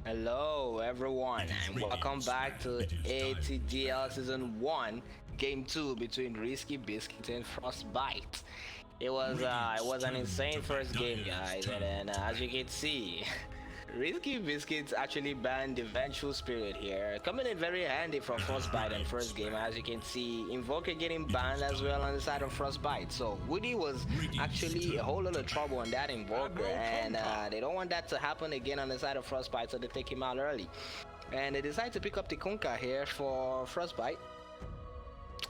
Hello everyone and welcome back to ATGL Season 1 Game 2 between Risky Biscuits and Frostbite. It was an insane first game, guys, and then as you can see Risky Biscuits actually banned the Vengeful Spirit here, coming in very handy for Frostbite in first game. As you can see, Invoker getting banned as well on the side of Frostbite. So Woody was actually a whole lot of trouble on that Invoker, and they don't want that to happen again on the side of Frostbite, so they take him out early. And they decide to pick up the Kunkka here for Frostbite.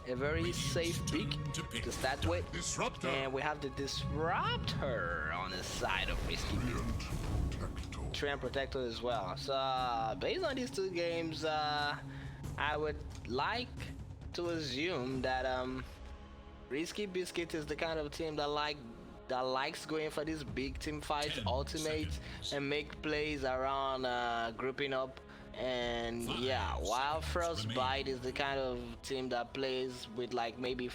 A very safe pick to start with. And we have the Disruptor on the side of Risky Biscuits. Treant Protector as well. So based on these two games, I would like to assume that Risky Biscuit is the kind of team that likes going for these big team fights, ultimates, and make plays around grouping up. And yeah, while Frostbite is the kind of team that plays with like maybe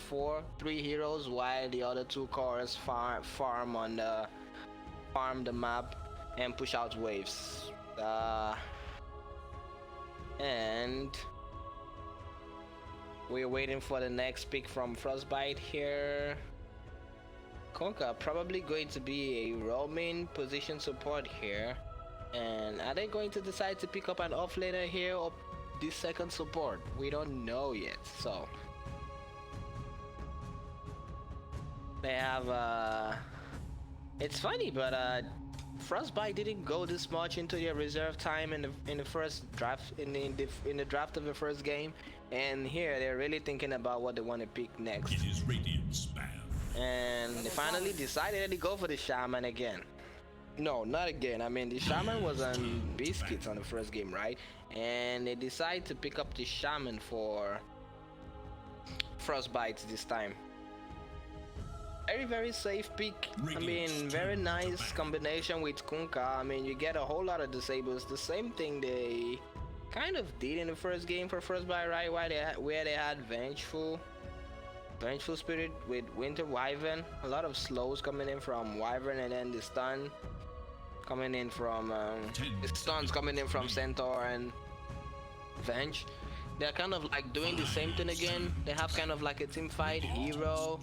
three heroes, while the other two cores farm the map and push out waves. And we're waiting for the next pick from Frostbite here. Kunkka probably going to be a roaming position support here. And are they going to decide to pick up an offlaner here or this second support? We don't know yet. So they have it's funny, but Frostbite didn't go this much into their reserve time in the first draft in the draft of the first game, and here they're really thinking about what they want to pick next. It is radiant spam. And they finally decided to go for the Shaman again. No, not again. I mean, the Shaman was on Biscuits on the first game, right? And they decided to pick up the Shaman for Frostbite this time. Very safe pick. I mean, very nice combination with Kunkka. I mean, you get a whole lot of disables. The same thing they kind of did in the first game for Frostbite, right? Where they had Vengeful Spirit with Winter Wyvern. A lot of slows coming in from Wyvern, and then the stun coming in from the stuns coming in from Centaur and Venge. They're kind of like doing the same thing again. They have kind of like a team fight hero.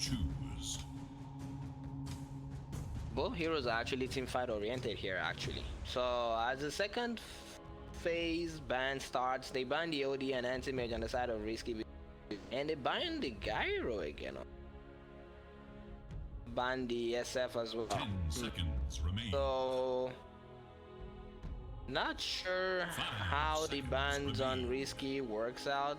Both heroes are actually team fight oriented here actually. So as the second phase ban starts, they ban the OD and anti-mage on the side of Risky, and they ban the Gyro again. Ban the SF as well. 10 seconds remain. So not sure how the bans on Risky works out.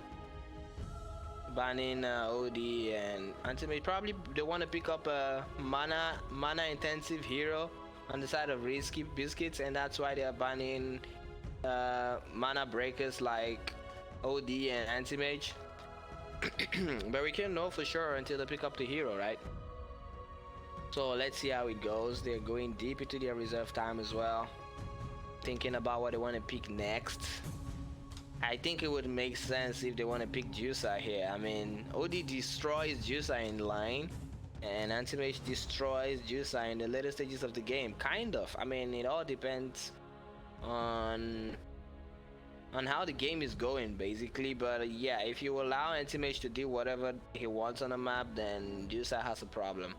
Banning OD and anti-mage. Probably they want to pick up a mana intensive hero on the side of Risky Biscuits, and that's why they are banning mana breakers like OD and anti-mage. But we can't know for sure until they pick up the hero, right? So let's see how it goes. They're going deep into their reserve time as well, thinking about what they want to pick next. I think it would make sense if they want to pick Juicer here. I mean, OD destroys Juicer in line, and Anti-Mage destroys Juicer in the later stages of the game. Kind of. I mean, it all depends on how the game is going, basically. But yeah, if you allow Anti-Mage to do whatever he wants on the map, then Juicer has a problem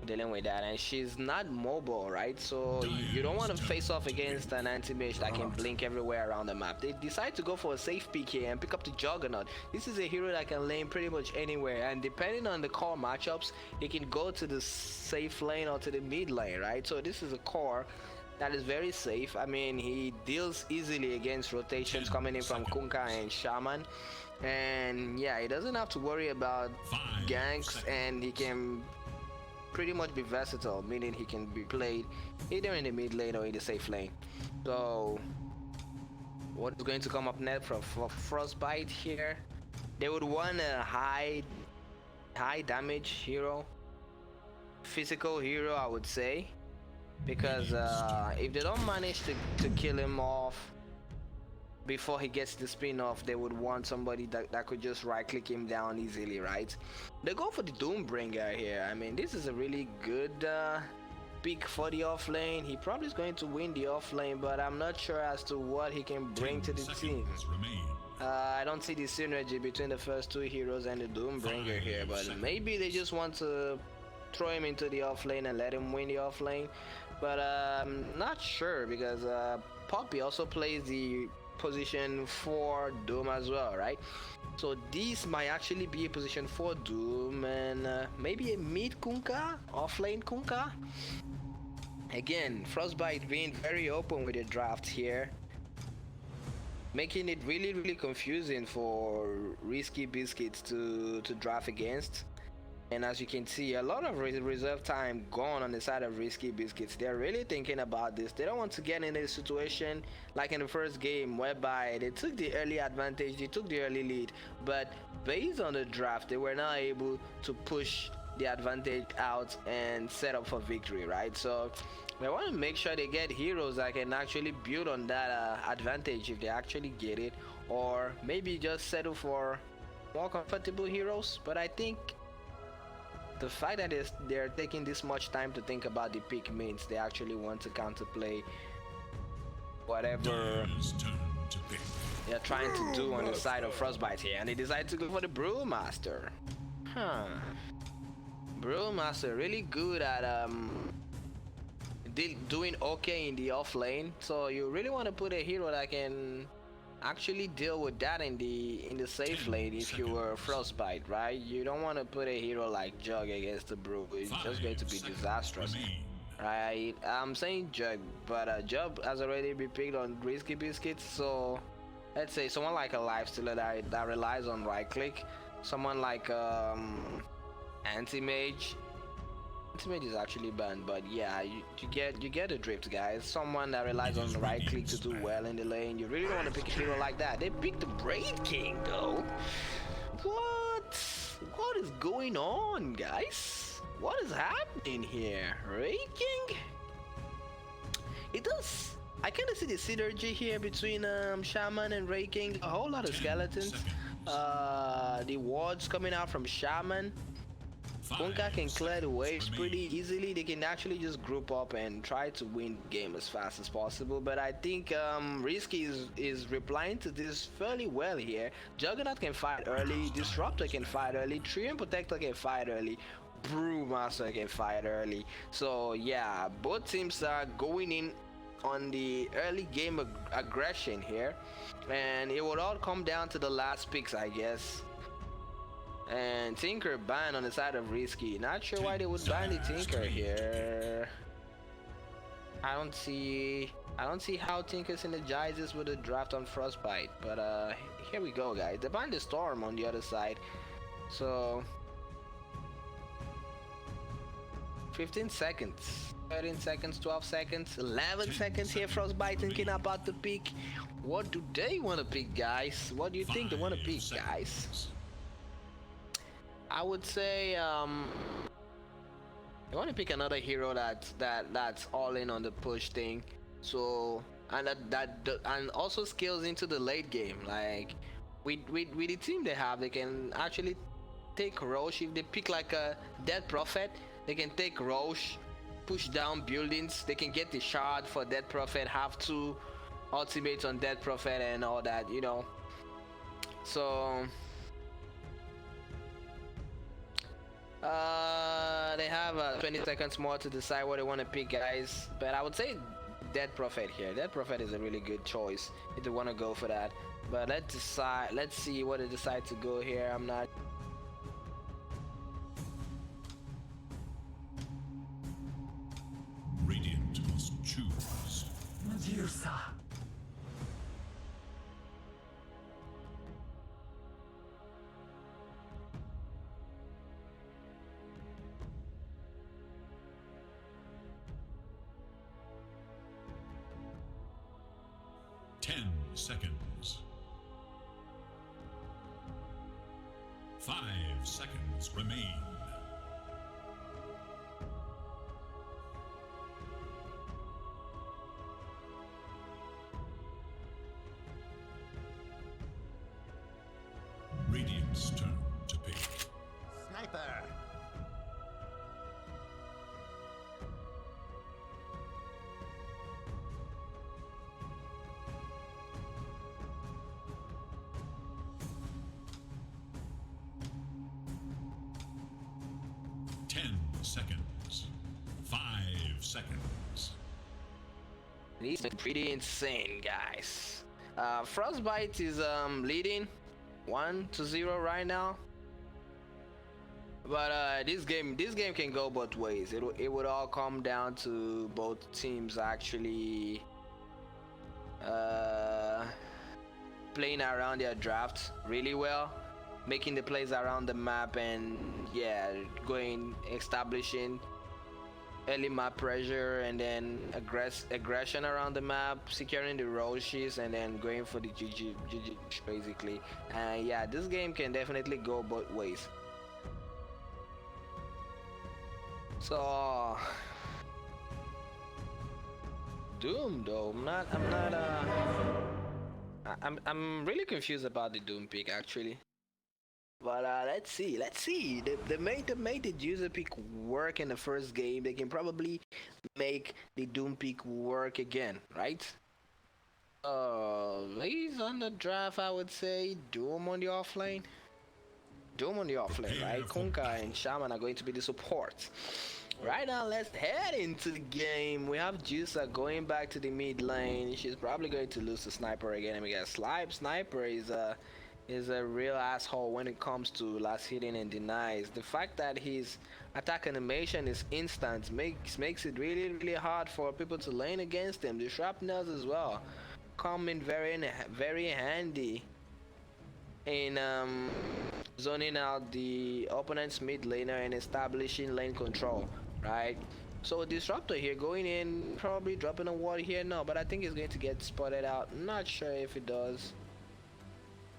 dealing with that, and she's not mobile, right? So you don't want to face off against an anti-mage that can blink everywhere around the map. They decide to go for a safe pick here and pick up the Juggernaut. This is a hero that can lane pretty much anywhere, and depending on the core matchups, he can go to the safe lane or to the mid lane, right? So this is a core that is very safe. I mean, he deals easily against rotations coming in from Kunkka and Shaman, and yeah, he doesn't have to worry about ganks, and he can pretty much be versatile, meaning he can be played either in the mid lane or in the safe lane. So what is going to come up next for Frostbite here? They would want a high damage hero, physical hero, I would say, because if they don't manage to kill him off before he gets the spin off, they would want somebody that could just right click him down easily, right? They go for the Doombringer here. I mean, this is a really good pick for the off lane. He probably is going to win the off lane, but I'm not sure as to what he can bring to the team. I don't see the synergy between the first two heroes and the Doombringer here, but maybe they just want to throw him into the off lane and let him win the off lane. But I'm not sure because Poppy also plays the position for Doom as well, right? So this might actually be a position for Doom and maybe a mid Kunkka, off lane Kunkka. Again, Frostbite being very open with the draft here, making it really confusing for risky Biscuits to draft against. And as you can see, a lot of reserve time gone on the side of risky Biscuits. They're really thinking about this. They don't want to get in a situation like in the first game whereby they took the early advantage, they took the early lead, but based on the draft they were not able to push the advantage out and set up for victory, right? So they want to make sure they get heroes that can actually build on that advantage if they actually get it, or maybe just settle for more comfortable heroes. But I think the fact that they're taking this much time to think about the pick means they actually want to counterplay whatever they're trying to do on the side of Frostbite here, and they decide to go for the Brewmaster. Brewmaster really good at doing okay in the off lane, so you really want to put a hero that can actually deal with that in the safe lane if you were Frostbite, right? You don't want to put a hero like Jug against the Brew. It's just going to be disastrous, right? I'm saying Jug, but Jug has already been picked on risky Biscuits, so let's say someone like a Lifestealer that relies on right click, someone like Anti-Mage. Anti-Mage is actually banned, but yeah, you get the drift, guys. Someone that relies on the right click to do well in the lane. You really don't want to pick a hero like that. They picked the Braid King though. What is going on, guys? What is happening here? Raid King? It does. I kind of see the synergy here between Shaman and Raid King. A whole lot of skeletons. The wards coming out from Shaman. Kunkka can clear the waves pretty easily. They can actually just group up and try to win the game as fast as possible. But I think Risky is replying to this fairly well here. Juggernaut can fight early, Disruptor can fight early, Treant Protector can fight early, Brewmaster can fight early. So yeah, both teams are going in on the early game aggression here, and it would all come down to the last picks, I guess. And Tinker banned on the side of Risky. Not sure why they would ban the Tinker here. I don't see how Tinker synergizes with the draft on Frostbite. But here we go, guys. They banned the Storm on the other side. So 15 seconds, 13 seconds, 12 seconds, 11 seconds here. Frostbite thinking about the pick. What do they want to pick, guys? What do you think they want to pick, guys? I would say you want to pick another hero that's all in on the push thing. So and and also scales into the late game. Like with the team they have, they can actually take Roche. If they pick like a Dead Prophet, they can take Roche, push down buildings. They can get the shard for Dead Prophet, have 2 ultimates on Dead Prophet and all that, you know. So they have 20 seconds more to decide what they want to pick, guys. But I would say Dead Prophet here. Dead Prophet is a really good choice if they want to go for that. But let's see what they decide to go here. I'm not. Radiant must choose. Medusa. 10 seconds. 5 seconds remain. Radiant's turn to pick. Sniper. seconds. 5 seconds. He's been pretty insane, guys. Frostbite is leading 1-0 right now. But this game can go both ways. It would all come down to both teams actually playing around their draft really well, making the plays around the map, and yeah, establishing early map pressure, and then aggression around the map, securing the rushes, and then going for the GG basically. And yeah, this game can definitely go both ways. So Doom though, I'm really confused about the Doom pick actually. But let's see. They made the user pick work in the first game. They can probably make the Doom pick work again, right? He's on the draft, I would say. Doom on the offlane. Right? Kunkka and Shaman are going to be the supports. Right now, let's head into the game. We have Juicer going back to the mid lane. She's probably going to lose to Sniper again. And we got Sniper is a real asshole when it comes to last hitting and denies. The fact that his attack animation is instant makes it really hard for people to lane against him. The shrapnels as well come in very handy in zoning out the opponent's mid laner and establishing lane control, right? So Disruptor here going in, probably dropping a ward here. No, but I think he's going to get spotted out. Not sure if it does.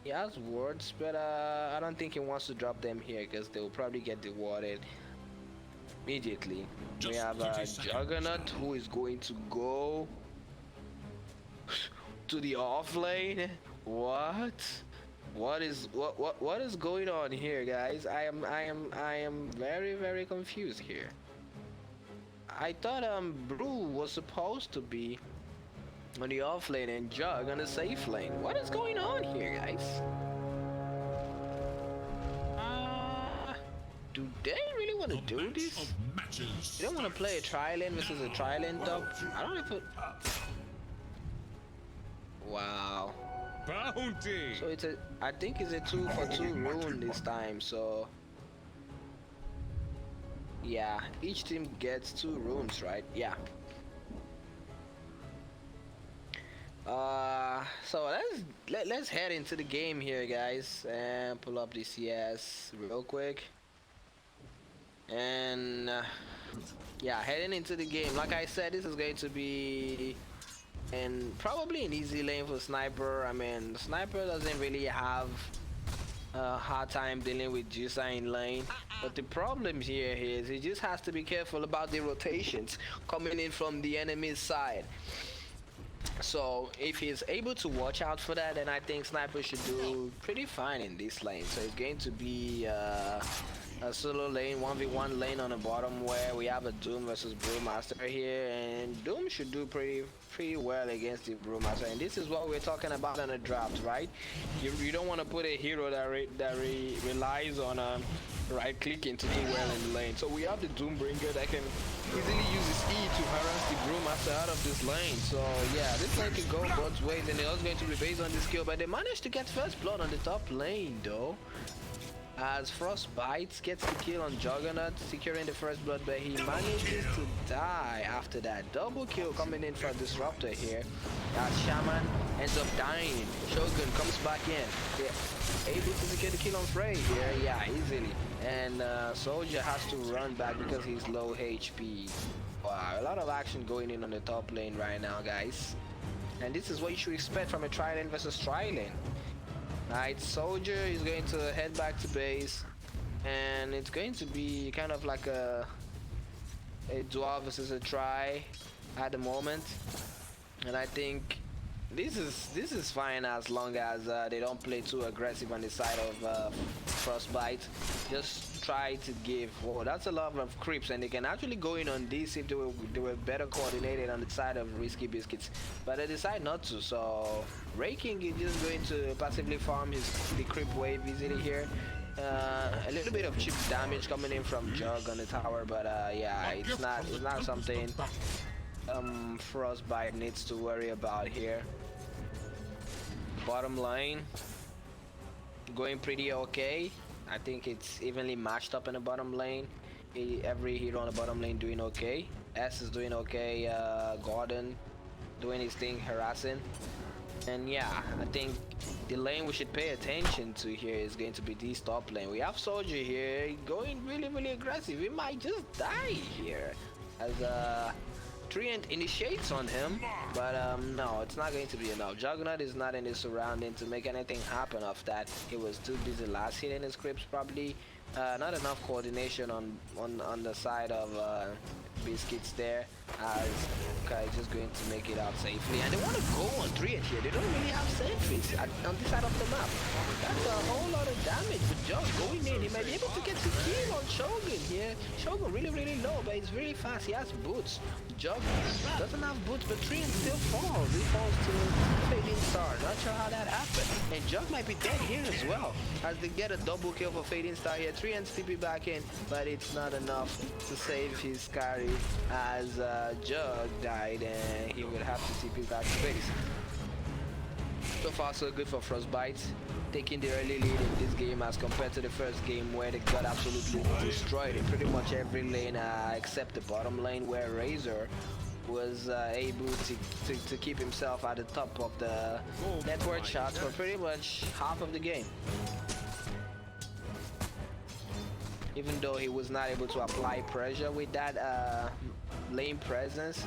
He has wards, but I don't think he wants to drop them here because they will probably get rewarded immediately. We have Juggernaut who is going to go to the off lane. What is going on here, guys? I am very confused here. I thought Brew was supposed to be on the off lane and Jug on the safe lane. What is going on here, guys? Do they really want to do this? You don't want to play a tri-lane versus a tri-lane top? I don't know if it... Wow. Bounty. So I think it's a 2-for-2 rune this time, so yeah, each team gets 2 runes, right? Yeah. So let's head into the game here, guys, and pull up the CS real quick. And yeah, heading into the game. Like I said, this is going to be probably an easy lane for Sniper. I mean, Sniper doesn't really have a hard time dealing with Juicer in lane. But the problem here is he just has to be careful about the rotations coming in from the enemy's side. So if he's able to watch out for that, then I think Sniper should do pretty fine in this lane. So it's going to be a solo lane, 1v1 lane on the bottom, where we have a Doom versus Brewmaster here, and Doom should do pretty well against the Brewmaster. And this is what we're talking about on a draft, right? You don't want to put a hero that relies on right clicking to do well in the lane. So we have the Doombringer that can easily use his E to harass the Brewmaster out of this lane. So yeah, this lane can go both ways, and it was going to be based on the skill, but they managed to get first blood on the top lane though, as Frostbite gets the kill on Juggernaut, securing the first blood, but he manages to die after that. Double kill coming in for Disruptor here, as Shaman ends up dying. Shogun comes back in. They're able to secure the kill on Frey here, yeah, easily. And Soldier has to run back because he's low HP. Wow, a lot of action going in on the top lane right now, guys. And this is what you should expect from a tri-lane versus tri-lane. Right, Soldier is going to head back to base, and it's going to be kind of like a duel versus a try at the moment. And I think this is fine as long as they don't play too aggressive on the side of Frostbite. Just try to give. Whoa, that's a lot of creeps, and they can actually go in on this if they were better coordinated on the side of Risky Biscuits, but they decide not to. So Raking is just going to passively farm the creep wave easily here, A little bit of chip damage coming in from Jug on the tower, but yeah, it's not something Frostbite needs to worry about here. Bottom lane going pretty okay. I think it's evenly matched up in the bottom lane. Every hero on the bottom lane doing okay. S is doing okay. Gordon doing his thing, harassing. And yeah, I think the lane we should pay attention to here is going to be this top lane. We have Soldier here going really aggressive. He might just die here as Treant initiates on him, but no, it's not going to be enough. Juggernaut is not in the surrounding to make anything happen of that. He was too busy last hit in his scripts probably. Not enough coordination on the side of Biscuits there, as Kai is just going to make it out safely. And they want to go on 3 here. They don't really have sentries on this side of the map. That's a whole lot of damage with Jug going in. He might be able to get the kill on Shogun here. Shogun really low, but he's very fast. He has boots. Jug doesn't have boots, but Treant still falls. He falls to Fading Star. Not sure how that happened. And Jug might be dead here as well, as they get a double kill for Fading Star here. Treant's TP back in, but it's not enough to save his carry, as Jug died and he will have to TP back to base. So far so good for Frostbite, taking the early lead in this game as compared to the first game where they got absolutely destroyed in pretty much every lane except the bottom lane, where Razor was able to keep himself at the top of the network shots for pretty much half of the game. Even though he was not able to apply pressure with that lane presence,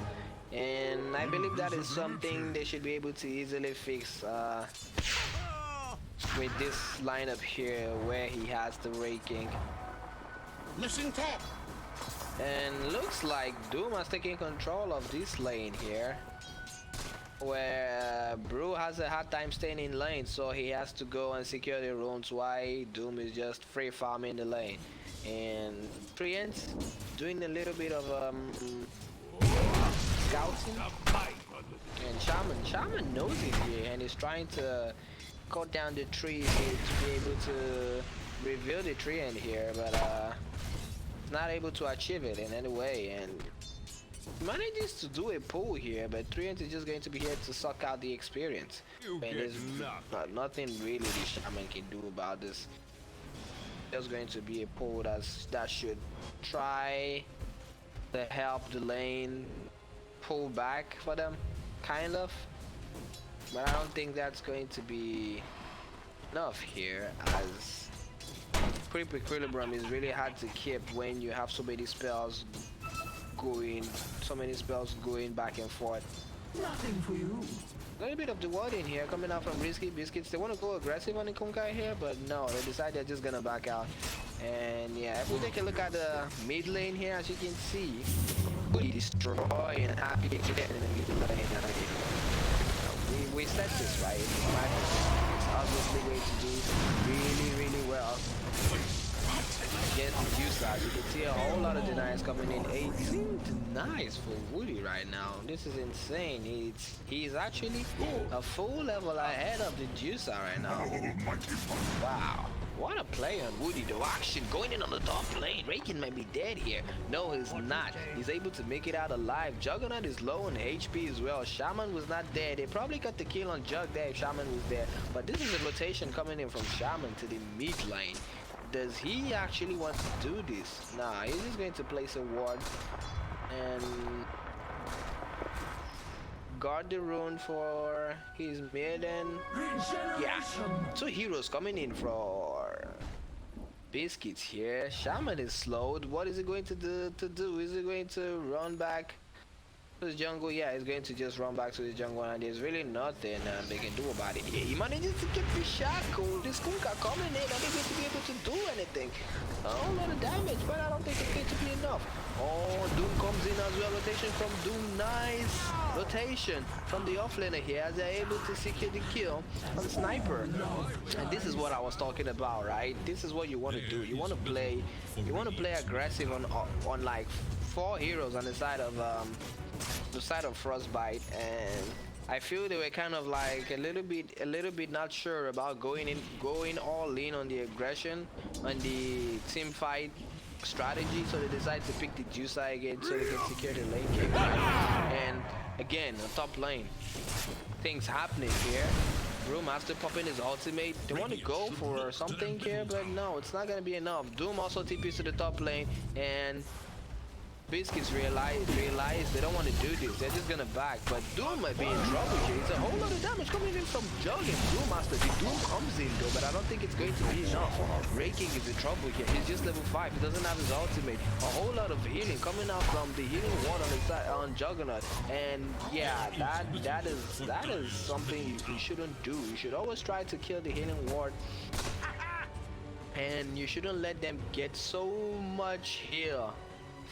and I believe that is something they should be able to easily fix with this lineup here, where he has the raking. Listen top. And looks like Doom has taken control of this lane here, where Brew has a hard time staying in lane, so he has to go and secure the runes, while Doom is just free farming the lane. And Treant doing a little bit of scouting, and Shaman knows it here and is trying to cut down the trees here to be able to reveal the Treant here, but not able to achieve it in any way, and manages to do a pull here, but Treant is just going to be here to suck out the experience. And there's nothing really the Shaman can do about this. There's going to be a pull that should try to help the lane pull back for them, kind of, but I don't think that's going to be enough here, as Creep Equilibrium is really hard to keep when you have so many spells going back and forth. Nothing for you. A little bit of the word in here coming out from Risky Biscuits. They want to go aggressive on the Kunkai here, but no, they decide they're just gonna back out. And yeah, if we take a look at the mid lane here, as you can see, we destroy and happy to get in the mid lane. We set this right. It's obviously going to do really well against the Juicer. As you can see, a whole lot of denies coming in. 18 denies for Woody right now. This is insane. He's actually a full level ahead of the Juicer right now. Wow. What a play on Woody though. Action going in on the top lane. Raken might be dead here. No, he's not. He's able to make it out alive. Juggernaut is low on HP as well. Shaman was not there. They probably got the kill on Jug there if Shaman was there. But this is a rotation coming in from Shaman to the mid lane. Does he actually want to do this? Nah, he's just going to place a ward and guard the rune for his mid. And yeah, 2 heroes coming in for Biscuits here. Shaman is slowed. What is he going to do? Is he going to run back to the jungle? Yeah, he's going to just run back to the jungle, and there's really nothing they can do about it. Yeah, he manages to get the shackle. This Kunka coming in, and they're going to be able to do anything. A whole lot of damage, but I don't think it's going to be enough. Oh, Doom comes in as well. Rotation from Doom. Nice rotation from the offlaner here, as they're able to secure the kill on Sniper. And this is what I was talking about, right? This is what you want to do. You want to play aggressive on like 4 heroes on the side of Frostbite, and I feel they were kind of like a little bit not sure about going all in on the aggression, on the team fight strategy, so they decided to pick the Juicer again so they can secure the lane game, right? And again, on top lane, things happening here. Brewmaster popping his ultimate. They want to go for something here, but no, it's not gonna be enough. Doom also TPs to the top lane, and Biscuits realize they don't want to do this. They're just gonna back, but Doom might be in trouble here. It's a whole lot of damage coming in from Jug and Brewmaster. The Doom comes in though, but I don't think it's going to be enough. Raking is in trouble here. He's just level 5. He doesn't have his ultimate. A whole lot of healing coming out from the healing ward on the side on Juggernaut. And yeah, that is something you shouldn't do. You should always try to kill the healing ward. And you shouldn't let them get so much heal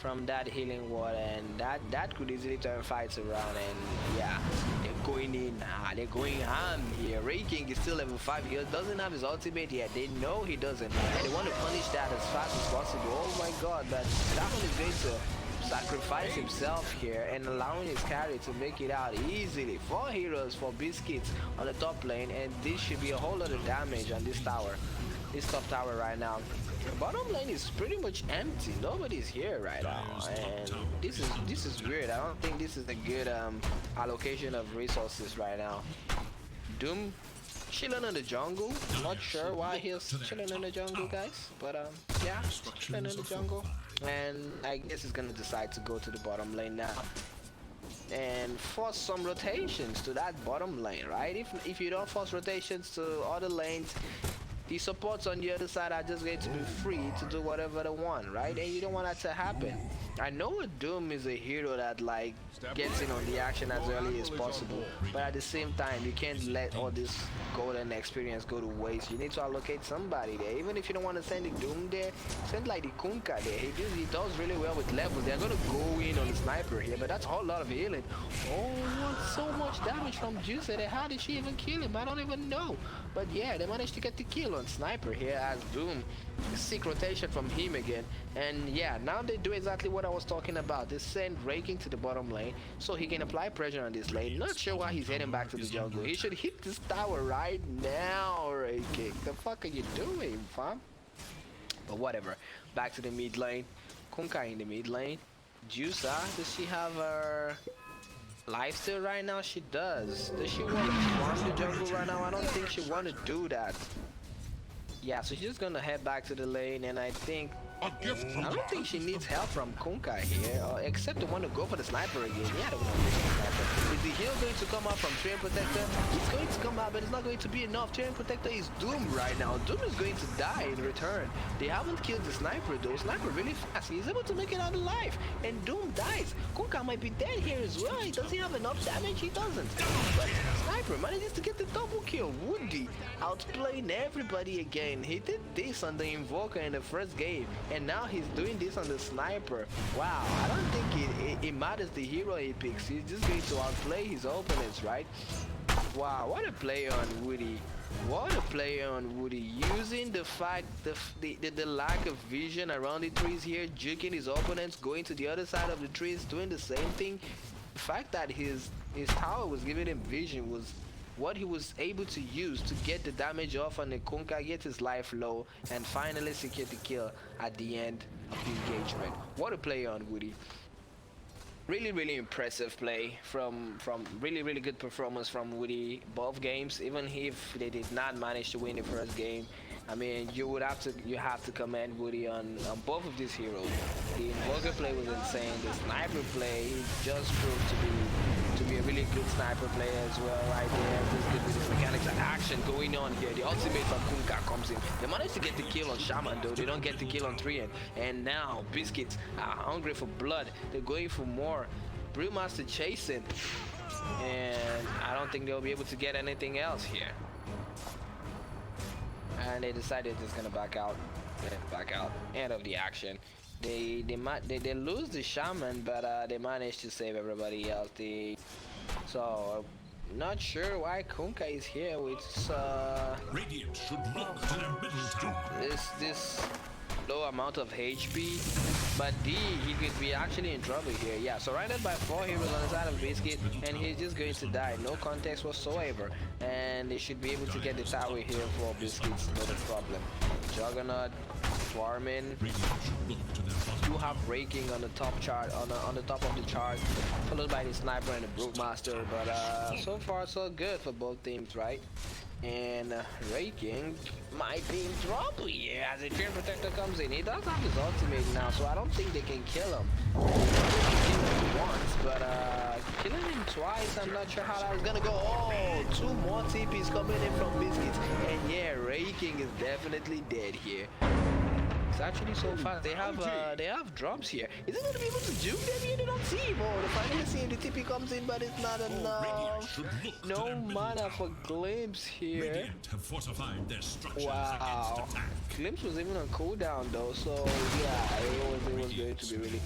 from that healing ward, and that could easily turn fights around. And yeah, they're going in, they're going ham here. Raking is still level 5. He doesn't have his ultimate yet. They know he doesn't, and they want to punish that as fast as possible. Oh my god, but that one is going to sacrifice himself here and allowing his carry to make it out easily. 4 heroes for Biscuits on the top lane, and this should be a whole lot of damage on this tower, this top tower right now. The bottom lane is pretty much empty. Nobody's here right now, and this is weird. I don't think this is a good allocation of resources right now. Doom chilling in the jungle. Not sure why he's chilling in the jungle, guys, but yeah, chilling in the jungle. And I guess he's gonna decide to go to the bottom lane now and force some rotations to that bottom lane, right? If you don't force rotations to other lanes, the supports on the other side are just going to be free to do whatever they want, right? And you don't want that to happen. I know Doom is a hero that like gets in on the action as early as possible, but at the same time, you can't let all this golden experience go to waste. You need to allocate somebody there. Even if you don't want to send the Doom there, send like the Kunkka there. He does really well with levels. They're gonna go in on the sniper here, but that's a whole lot of healing. Oh, what, so much damage from Juicer. How did she even kill him? I don't even know. But yeah, they managed to get the kill on sniper here as Doom seek rotation from him again. And yeah, now they do exactly what I was talking about. They send Raking to the bottom lane so he can apply pressure on this lane. Not sure why he's heading back to the jungle. He should hit this tower right now, Raking. The fuck are you doing, fam? But whatever. Back to the mid lane. Kunkka in the mid lane. Juicer, does she have her life steal right now? She does. Does she want to farm the jungle right now? I don't think she want to do that. Yeah, so she's just gonna head back to the lane, and I don't think she needs help from Kunkka here, except the one to go for the sniper again. Yeah, the one to go for the sniper. Is the heal going to come out from Train Protector? It's going to come out, but it's not going to be enough. Train Protector is doomed right now. Doom is going to die in return. They haven't killed the sniper though. Sniper really fast. He's able to make it out alive, and Doom dies. Kunkka might be dead here as well. He doesn't have enough damage. He doesn't. But Sniper manages to get the double kill. Woody outplaying everybody again. He did this on the Invoker in the first game, and now he's doing this on the Sniper. Wow, I don't think it matters the hero he picks. He's just going to outplay his opponents, right? Wow, what a play on Woody. What a play on Woody, using the fact the lack of vision around the trees here, juking his opponents, going to the other side of the trees, doing the same thing. The fact that his tower was giving him vision was what he was able to use to get the damage off on the Kunkka, get his life low, and finally secure the kill at the end of the engagement. What a play on Woody. Really impressive play from really good performance from Woody both games. Even if they did not manage to win the first game, I mean, you have to commend Woody on both of these heroes. The Invoker play was insane. The sniper play just proved to be a really good sniper player as well right there. Just good with his mechanics and action going on here. The ultimate from Kunkka comes in. They managed to get the kill on Shaman though. They don't get the kill on Trian. And now Biscuits are hungry for blood. They're going for more. Brewmaster chasing. And I don't think they'll be able to get anything else here. And they decided they're just gonna back out. End of the action. They lose the Shaman, but they managed to save everybody else. So not sure why Kunkka is here with this low amount of HP. But D, he could be actually in trouble here. Yeah, surrounded by 4 heroes on the side of Biscuit, and he's just going to die. No context whatsoever. And they should be able to get the tower here for Biscuits, not a problem. Juggernaut, farming. You have raking on the top chart, on the top of the chart, followed by the sniper and the brewmaster. But so far so good for both teams, right? And raking might be in trouble here as a Fear Protector comes in. He does have his ultimate now, so I don't think they can kill him. They can kill him once, but killing him twice, I'm not sure how that's gonna go. Oh, 2 more TPs coming in from Biscuits, and yeah, raking is definitely dead here. It's actually so fast. They have drops here. Is it gonna be able to juke them here? They don't see him. Oh, they finally see him. The TP comes in, but it's not enough. No mana for Glimpse here. Wow. Glimpse was even on cooldown though, so yeah, it was going to be really.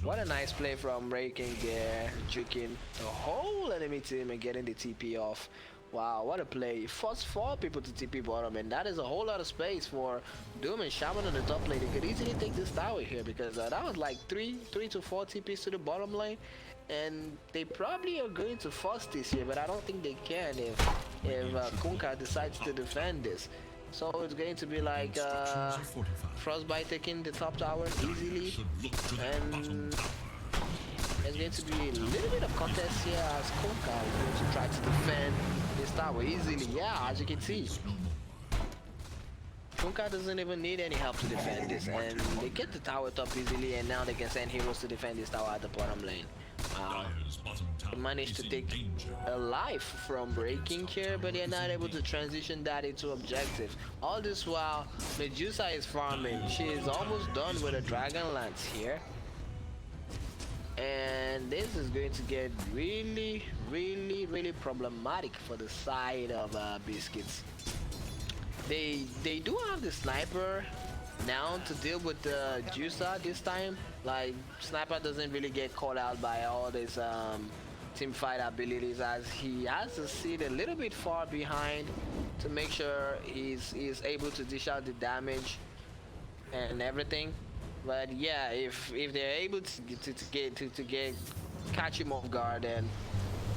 What a nice play from Raking there, juking the whole enemy team and getting the TP off. Wow, what a play. Forced 4 people to TP bottom, and that is a whole lot of space for Doom and Shaman on the top lane. They could easily take this tower here because that was like 3 to 4 TPs to the bottom lane, and they probably are going to force this here, but I don't think they can if Kunkka decides to defend this. So it's going to be like Frostbite taking the top tower easily, and there's going to be a little bit of contest here as Kunkka is going to try to defend this tower easily. Yeah, as you can see, Kunkka doesn't even need any help to defend this, and they get the tower top easily, and now they can send heroes to defend this tower at the bottom lane. They managed to take a life from breaking here, but they're not able to transition that into objective. All this while, Medusa is farming. She is almost done with a Dragon Lance here. And this is going to get really problematic for the side of Biscuits. They do have the sniper now to deal with the Juicer this time. Like, sniper doesn't really get caught out by all these team fight abilities, as he has to sit a little bit far behind to make sure he's able to dish out the damage and everything. But yeah, if they're able to catch him off guard, then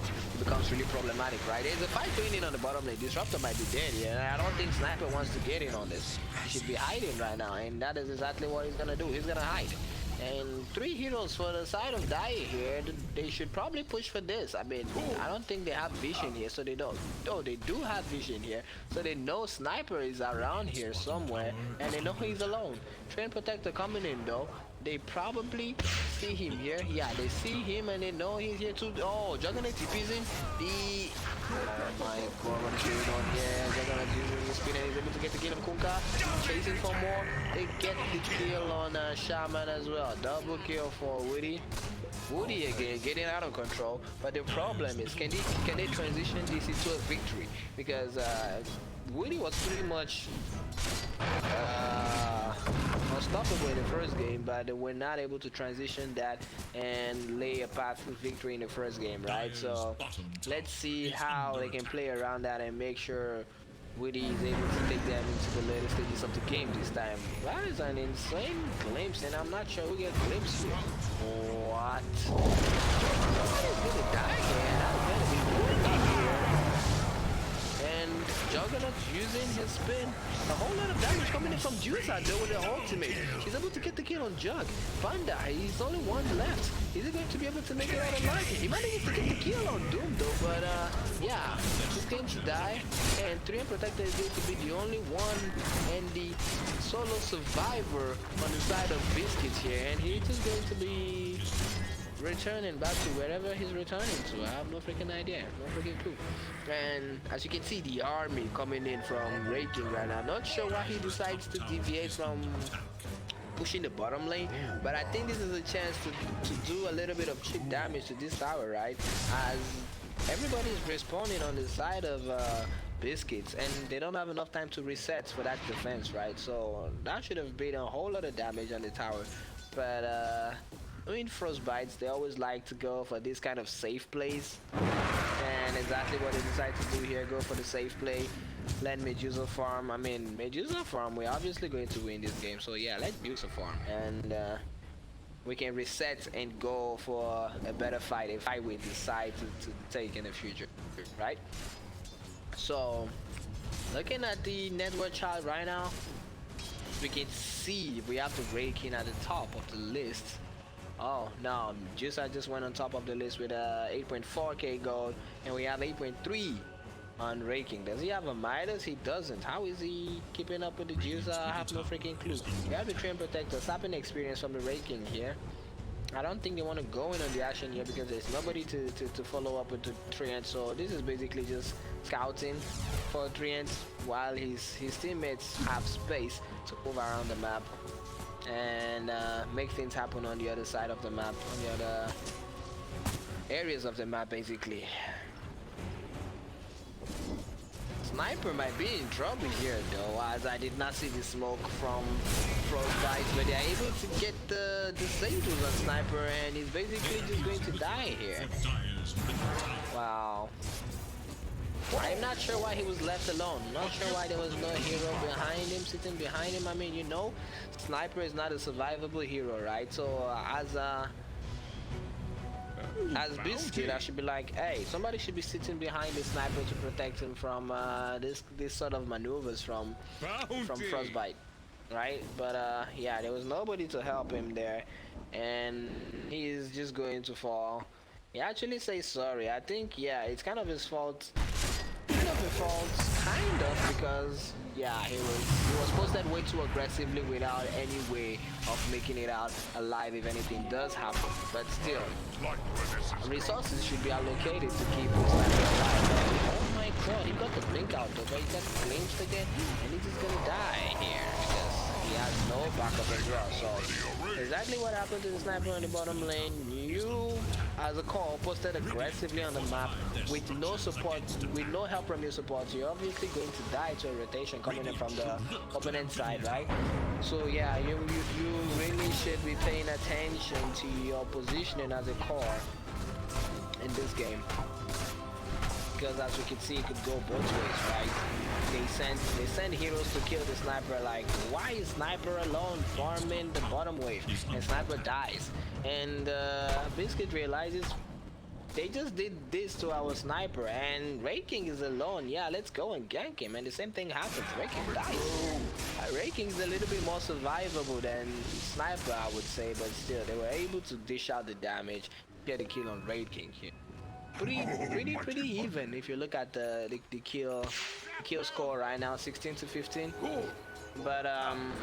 it becomes really problematic, right? There's a fight going in on the bottom lane. Disruptor might be dead here, and I don't think Sniper wants to get in on this. He should be hiding right now, and that is exactly what he's gonna do. He's gonna hide. And 3 heroes for the side of Dai here. They should probably push for this. I mean, I don't think they have vision here, so they don't. Oh, they do have vision here, so they know Sniper is around here somewhere, and they know he's alone. Train Protector coming in though. They probably see him here. Yeah, they see him and they know he's here too. Oh, Juggernaut TP's in. Oh my god, what is going on here? Juggernaut using his spin and he's able to get the kill of Kunkka. Chasing for more. They get the kill on Shaman as well. Double kill for Woody. Woody again getting out of control. But the problem is, can they transition this into a victory? Because Woody was pretty much unstoppable in the first game, but they were not able to transition that and lay a path to victory in the first game, right? So let's see how they can play around that and make sure Woody is able to take them into the later stages of the game this time. That is an insane glimpse, and I'm not sure we get glimpse here. What? Somebody's gonna die again. That's gonna be Woody here. And Juggernaut using his spin. A whole lot of damage coming in from Juicer though with the ultimate. She's able to get the kill on Jug. Panda, he's only 1 left. Is he going to be able to make it out alive? He might need to get the kill on Doom though, but yeah, he's going to die. And 3M Protector is going to be the only one and the solo survivor on the side of Biscuits here. And he's just going to be returning back to wherever he's returning to. I have no freaking idea, no freaking clue. And as you can see, the army coming in from Raking right now. Not sure why he decides to deviate from pushing the bottom lane, but I think this is a chance to do a little bit of cheap damage to this tower, right? As everybody's respawning on the side of Biscuits, and they don't have enough time to reset for that defense, right? So that should have been a whole lot of damage on the tower. But I mean, Frostbites, they always like to go for this kind of safe plays. And exactly what they decide to do here, go for the safe play. Let Medusa farm. I mean, Medusa farm, we're obviously going to win this game. So yeah, let Medusa farm. And we can reset and go for a better fight if we decide to take in the future, right? So, looking at the network chart right now, we can see we have the ranking at the top of the list. Oh no, Juica just went on top of the list with 8.4k gold, and we have 8.3 on ranking. Does he have a Midas? He doesn't. How is he keeping up with the Juica? I have no freaking clue. We have the Train Protector, sapping experience from the ranking here. I don't think they want to go in on the action here because there's nobody to follow up with the Treant. So this is basically just scouting for Treant while his teammates have space to move around the map and make things happen on the other side of the map, on the other areas of the map basically. Sniper might be in trouble here though, as I did not see the smoke from Frostbite, but they're able to get the disables on Sniper, and he's basically just going to die here. Wow. I'm not sure why he was left alone. Not sure why there was no hero behind him, sitting behind him. I mean, you know, Sniper is not a survivable hero, right? So as Biscuit, I should be like, hey, somebody should be sitting behind the Sniper to protect him from this sort of maneuvers from Frostbite, right? But yeah, there was nobody to help him there, and he's just going to fall. He actually says sorry. I think, yeah, it's kind of his fault. Kind of, because yeah, he was posted way too aggressively without any way of making it out alive if anything does happen. But still, resources should be allocated to keep the Sniper alive. Oh my god, he got the blink out though, but he got glimpsed again, and he's just gonna die here because he has no backup as well. So exactly what happened to the Sniper in the bottom lane. You as a core posted aggressively on the map with no support, with no help from your support. You're obviously going to die to a rotation coming in from the opponent side, right? So yeah, you really should be paying attention to your positioning as a core in this game, because as we can see, it could go both ways, right? They send heroes to kill the Sniper. Like, why is Sniper alone farming the bottom wave and Sniper dies? And Biscuit realizes they just did this to our Sniper, and Ray King is alone. Yeah, let's go and gank him, and the same thing happens. Ray King dies. Ray King is a little bit more survivable than Sniper, I would say, but still, they were able to dish out the damage, get a kill on Ray King here. Pretty even if you look at the kill score right now, 16 to 15. But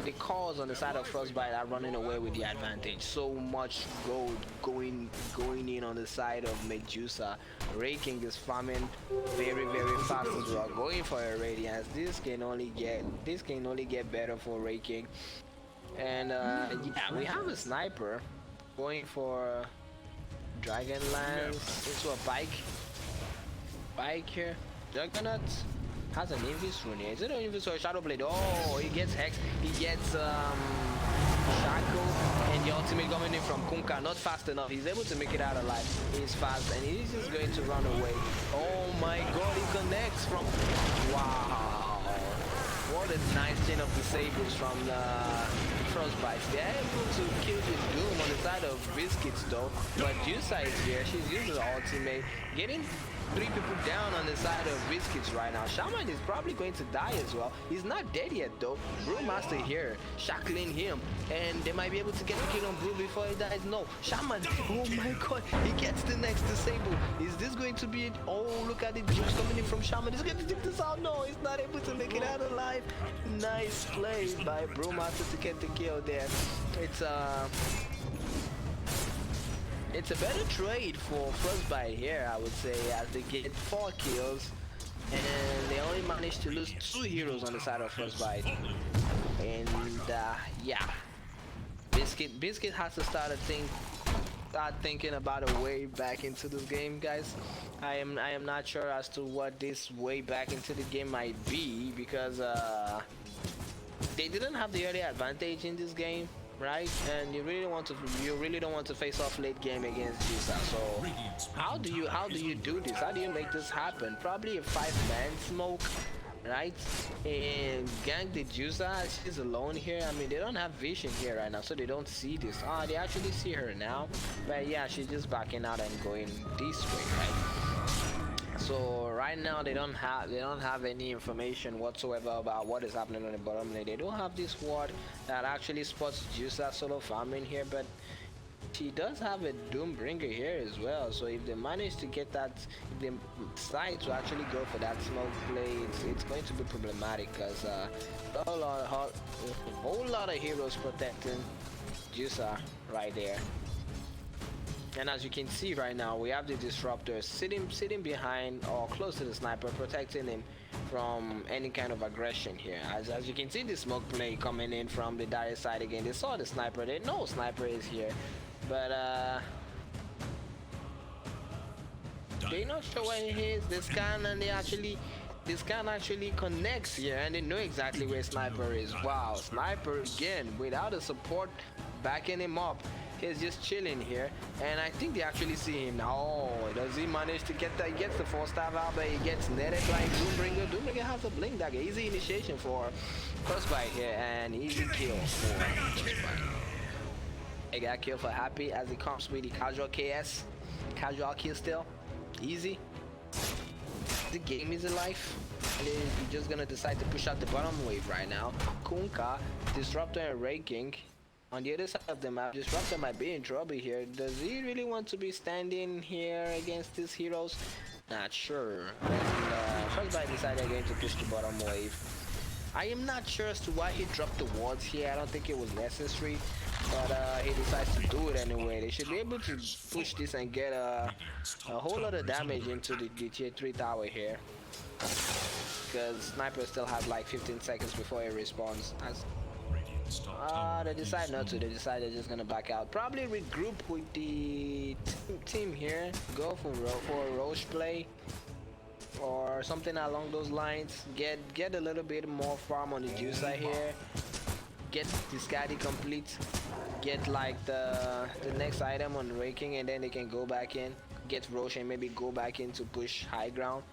the calls on the side of Frostbite are running away with the advantage. So much gold going in on the side of Medusa. Ray King is farming very fast as well, going for a radiance. This can only get better for Ray King. And yeah, we have a Sniper going for Dragon Lance into a bike here. Juggernaut has an Invis rune here. Is it an Invis or a Shadow Blade? Oh, he gets Hex, he gets Shackle, and the ultimate coming in from Kunkka, not fast enough. He's able to make it out alive. He's fast, and he's just going to run away. Oh my god, he connects from... Wow. What a nice chain of disables from the Frostbite. They're able to kill the Doom on the side of Biscuits though, but Juica is here. She's using the ultimate, getting 3 people down on the side of Biscuits right now. Shaman is probably going to die as well. He's not dead yet though. Brewmaster here, shackling him, and they might be able to get the kill on Brew before he dies. No, Shaman, oh my god, he gets the next disable. Is this going to be it? Oh, look at the juice coming in from Shaman. He's going to take this out. No, he's not able to make it out alive. Nice play by Brewmaster to get the kill there. It's a better trade for Frostbite here, I would say, as they get 4 kills and they only managed to lose 2 heroes on the side of Frostbite. And yeah, Biscuit has to start thinking about a way back into this game, guys. I am not sure as to what this way back into the game might be, because they didn't have the early advantage in this game. right? And you really don't want to face off late game against Jusa. So how do you do this? How do you make this happen? Probably a 5-man smoke, right? And gang the Jusa, she's alone here. I mean, they don't have vision here right now, so they don't see this. Ah, they actually see her now. But yeah, she's just backing out and going this way, right? So right now they don't have any information whatsoever about what is happening on the bottom lane. They don't have this ward that actually spots Jusa solo farming here, but she does have a Doombringer here as well. So if they manage to get that, if they decide to actually go for that smoke play, it's going to be problematic because a whole lot of heroes protecting Jusa right there. And as you can see right now, we have the disruptor sitting behind or close to the sniper, protecting him from any kind of aggression here. As you can see, the smoke play coming in from the dire side again. They saw the sniper. They know sniper is here, but they're not sure where he is. This scan actually connects here, and they know exactly where sniper is. Wow, sniper again without a support backing him up. He's just chilling here, and I think they actually see him now. Oh, does he manage to get that? He gets the 4-star out, but he gets netted like Doombringer. Doombringer has a blink dagger. Easy initiation for Frostbite here, and easy kill for Frostbite. They got kill for Happy as he comes with the casual KS. Casual kill still. Easy. The game is alive. He's just gonna decide to push out the bottom wave right now. Kunkka, Disruptor, and Raking. On the other side of the map, Disruptor might be in trouble here. Does he really want to be standing here against these heroes? Not sure. And Frostbite decided again to push the bottom wave. I am not sure as to why he dropped the wards here. I don't think it was necessary, but he decides to do it anyway. They should be able to push this and get a whole lot of damage into the tier 3 tower here. Because Sniper still has like 15 seconds before he respawns. They decide not to. They decide they're just gonna back out. Probably regroup with the team here. Go for a Roche play or something along those lines. Get a little bit more farm on the Jusa here. Get Discarded complete. Get like the next item on Raking, and then they can go back in. Get Roche and maybe go back in to push high ground.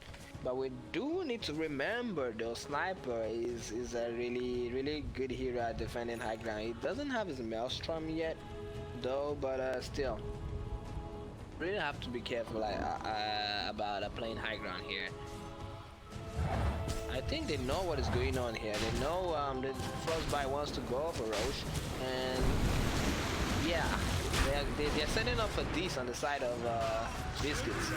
But we do need to remember though, Sniper is a really good hero at defending high ground. He doesn't have his Maelstrom yet though, but still really have to be careful about playing high ground here. I think they know what is going on here. They know that Frostbite wants to go for Roche, and yeah, they're setting up for this on the side of Biscuits.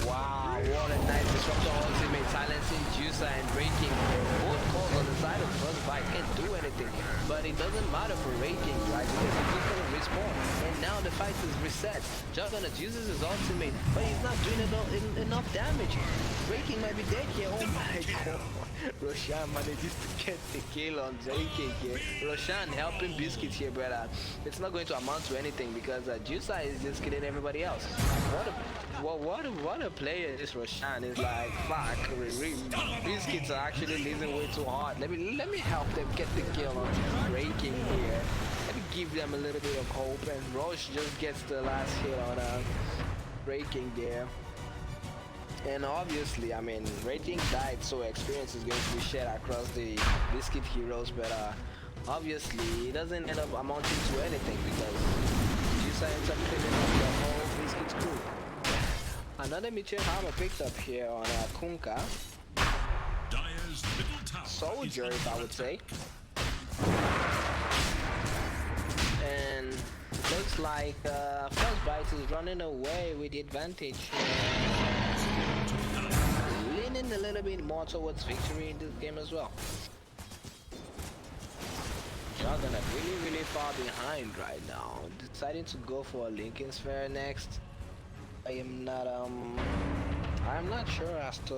Wow, what a nice disruptor ultimate, silencing Jusa and Raking. Both calls on the side of Frostbite can't do anything, but it doesn't matter for Raking, right? Because he's just gonna respawn, and now the fight is reset. Juggernaut uses his ultimate, but he's not doing enough damage. Raking might be dead here. Oh my god. Roshan manages to get the kill on Raking here. Roshan helping Biscuits here, but it's not going to amount to anything because Jusa is just killing everybody else. What a player this Roshan is. Like, fuck, Biscuits are actually losing way too hard. Let me help them get the kill on Raking here. Let me give them a little bit of hope, and Roche just gets the last hit on Raking there. And obviously, I mean, Rating died, so experience is going to be shared across the Biscuit heroes, but obviously it doesn't end up amounting to anything because Jusa ends up cleaning up the whole Biscuit crew. Another meteor hammer picked up here on Kunkka. Soldier, if I would say. And looks like Frostbite is running away with the advantage. Leaning a little bit more towards victory in this game as well. Juggernaut really far behind right now. Deciding to go for a Lincoln Sphere next. I'm not sure as to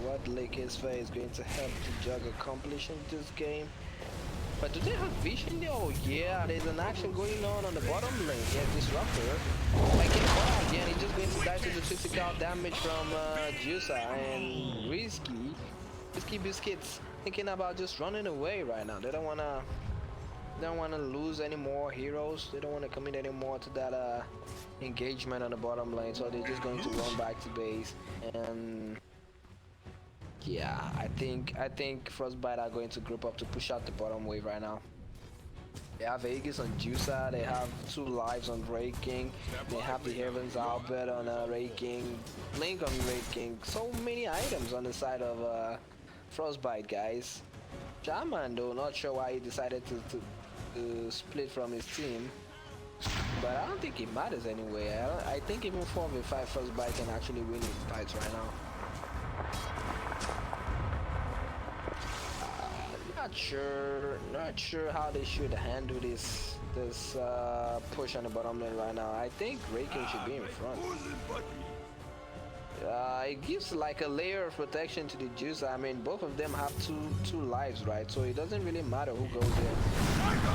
what Lincoln Sphere is going to help the Jug accomplish in this game. But do they have vision there? Oh yeah, there's an action going on the bottom lane. Yeah, Disruptor. Like it far again, he's just going to die to the physical damage from Jusa, and Risky Biscuits thinking about just running away right now. They don't wanna They don't want to lose any more heroes. They don't want to commit any more to that engagement on the bottom lane. So they're just going to run back to base. And yeah, I think Frostbite are going to group up to push out the bottom wave right now. They have Aegis on Juicer, they have 2 lives on Raking, they have the Heavens Albert on Raking, Blink on Raking. So many items on the side of Frostbite, guys. Shaman though, not sure why he decided to split from his team. But I don't think it matters anyway. I think even 4v5 Frostbite can actually win his fights right now. Not sure how they should handle this push on the bottom lane right now. I think Raking should be in front. It gives like a layer of protection to the Juicer. I mean, both of them have two lives, right? So it doesn't really matter who goes in,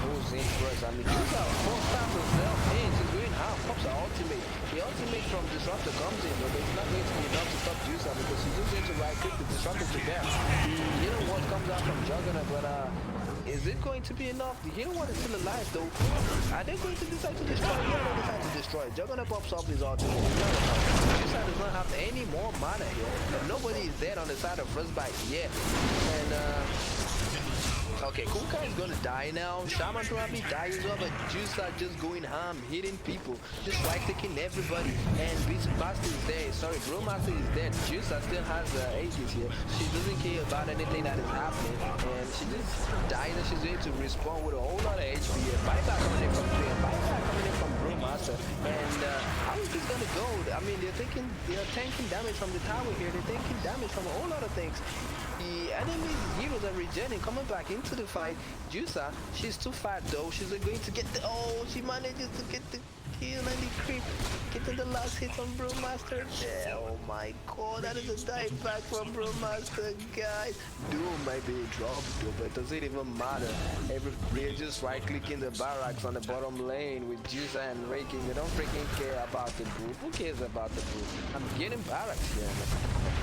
who's in first. I mean, Juicer first time herself in, she's going half, pops her ultimate. The ultimate from Disruptor comes in, but it's not going to be enough to stop Juicer because she's just going to right click the Disruptor to death. You know what comes out from Juggernaut, but is it going to be enough? The hero one is still alive though. Are they going to decide to destroy? Yeah, they decide to destroy. Juggernaut pops up his ultimate. Juicer does not have any more mana here. Nobody is dead on the side of Frostbite yet. And okay, Kuka is gonna die now. Shaman probably dies as well, but Juicer just going ham, hitting people, just right clicking everybody. And Beastmaster is there. Sorry, Brewmaster is dead. Juicer still has Aegis here. She doesn't care about anything that is happening, and she just dies and she's going to respawn with a whole lot of HP. Buyback coming in from Trey, buyback coming in from Brewmaster. And how is this gonna go? I mean, they're tanking damage from the tower here. They're tanking damage from a whole lot of things. The enemy's heroes are regenerating, coming back into the fight. Juicer, she's too fat though. She's going to get the... Oh, she manages to get the kill and the creep. Getting the last hit on Brewmaster. Yeah, oh my god, that is a dive back from Brewmaster, guys. Doom might be dropped though, but does it even matter? Every player just right-clicking the barracks on the bottom lane with Juicer and Raking. They don't freaking care about the group. Who cares about the group? I'm getting barracks here.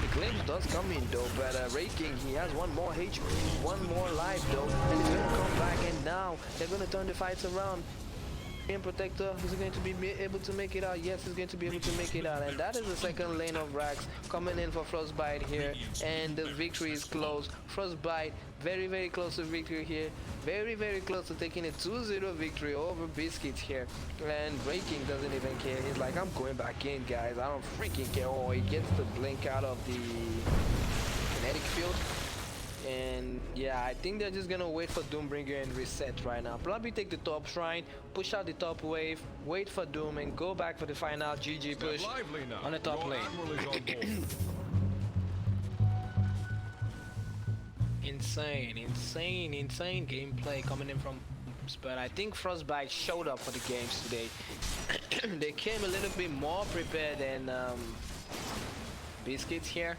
The glimpse does come in though, but Raking, he has 1 more HP, 1 more life though, and he's gonna come back, and now they're gonna turn the fights around. Protector is going to be able to make it out. Yes, he's going to be able to make it out, and that is the second lane of Rax coming in for Frostbite here, and the victory is close. Frostbite very close to victory here, very close to taking a 2-0 victory over Biscuits here. And Raking doesn't even care. He's like, I'm going back in, guys. I don't freaking care. Oh, he gets the blink out of the kinetic field. And yeah, I think they're just gonna wait for Doombringer and reset right now. Probably take the top shrine, push out the top wave, wait for Doom, and go back for the final GG push on the top lane. Insane gameplay coming in from, but I think Frostbite showed up for the games today. They came a little bit more prepared than Biscuits here.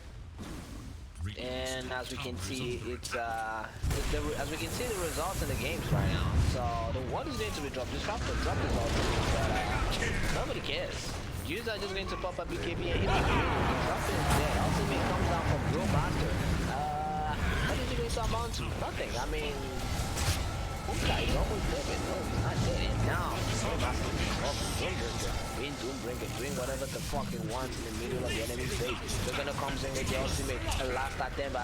And as we can see, as we can see the results in the games right now. So the one is going to be dropped. Just drop the results, but nobody cares. Users are just going to pop up BKB and hit the drop is dead. Ultimate comes down from Brewmaster. What is he going to amount to? Nothing. I mean, okay, he's almost dead, but no, he's not dead. And now Brewmaster is Doombringer doing whatever the fuck he wants in the middle of the enemy's base. They're gonna come in with the ultimate and last attempt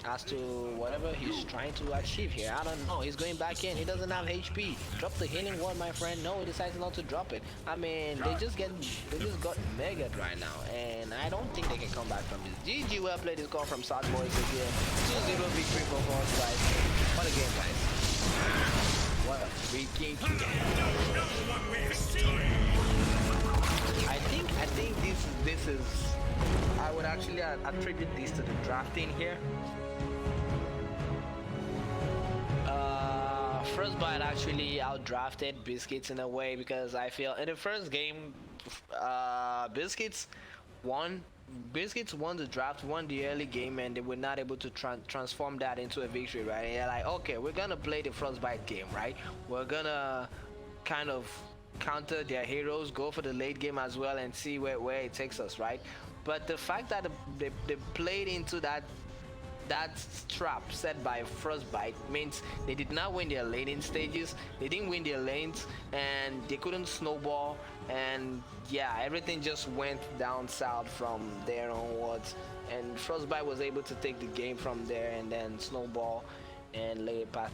as to whatever he's trying to achieve here. I don't know. He's going back in. He doesn't have HP. Drop the healing ward, my friend. No, he decides not to drop it. I mean, they just got megaed right now, and I don't think they can come back from this. GG, well played. This call from South Boys again. 2-0 victory for us, guys. What a game, guys. What a freaking game. I think this is. I would actually attribute this to the drafting here. Frostbite actually outdrafted Biscuits in a way, because I feel in the first game, Biscuits won the draft, won the early game, and they were not able to transform that into a victory, right? And they're like, okay, we're gonna play the Frostbite game, right? We're gonna kind of counter their heroes, go for the late game as well, and see where it takes us, right? But the fact that they played into that that trap set by Frostbite means they did not win their laning stages. They didn't win their lanes, and they couldn't snowball. And yeah, everything just went down south from there onwards. And Frostbite was able to take the game from there and then snowball and lay it past